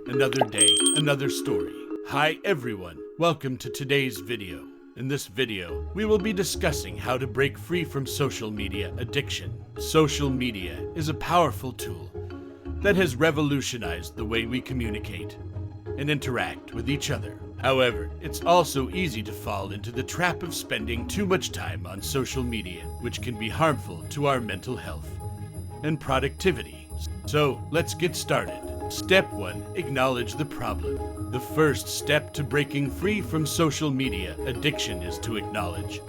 Another day, another story. Hi everyone, welcome to today's video. In this video, we will be discussing how to break free from social media addiction. Social media is a powerful tool that has revolutionized the way we communicate and interact with each other. However, it's also easy to fall into the trap of spending too much time on social media, which can be harmful to our mental health and productivity. So, let's get started. Step 1. Acknowledge the problem. The first step to breaking free from social media addiction is to acknowledge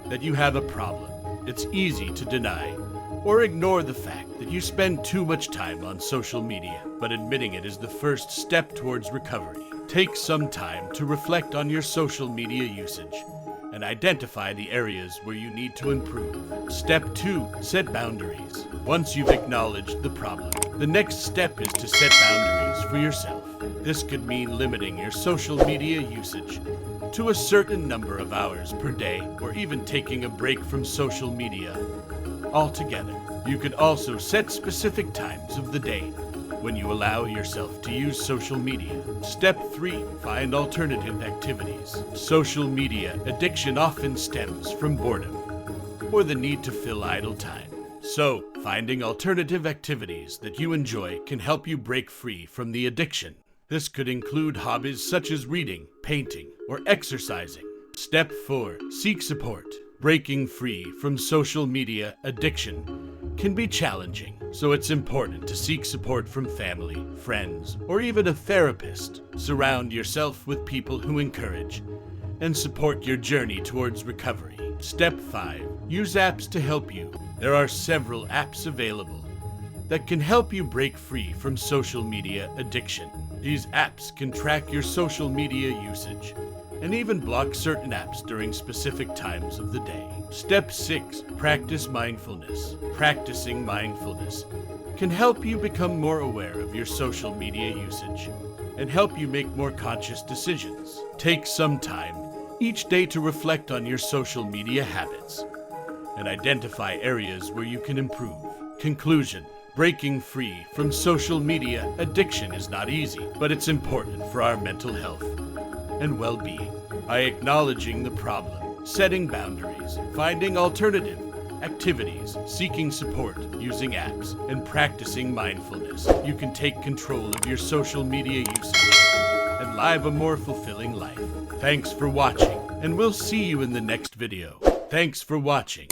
that you have a problem. It's easy to deny or ignore the fact that you spend too much time on social media, but admitting it is the first step towards recovery. Take some time to reflect on your social media usage and identify the areas where you need to improve. Step 2. Set boundaries. Once you've acknowledged the problem, the next step is to set boundaries for yourself. This could mean limiting your social media usage to a certain number of hours per day, or even taking a break from social media altogether. You could also set specific times of the day when you allow yourself to use social media. Step 3. Find alternative activities. Social media addiction often stems from boredom or the need to fill idle time. So, finding alternative activities that you enjoy can help you break free from the addiction. This could include hobbies such as reading, painting, or exercising. Step 4. Seek support. Breaking free from social media addiction can be challenging, so it's important to seek support from family, friends, or even a therapist. Surround yourself with people who encourage and support your journey towards recovery. Step 5. Use apps to help you. There are several apps available that can help you break free from social media addiction. These apps can track your social media usage and even block certain apps during specific times of the day. Step 6. Practice mindfulness. Practicing mindfulness can help you become more aware of your social media usage and help you make more conscious decisions. Take some time each day to reflect on your social media habits and identify areas where you can improve. Conclusion. Breaking free from social media addiction is not easy, but it's important for our mental health and well-being. By acknowledging the problem, setting boundaries, finding alternative activities, seeking support, using apps, and practicing mindfulness, you can take control of your social media usage and live a more fulfilling life. Thanks for watching, and we'll see you in the next video. Thanks for watching.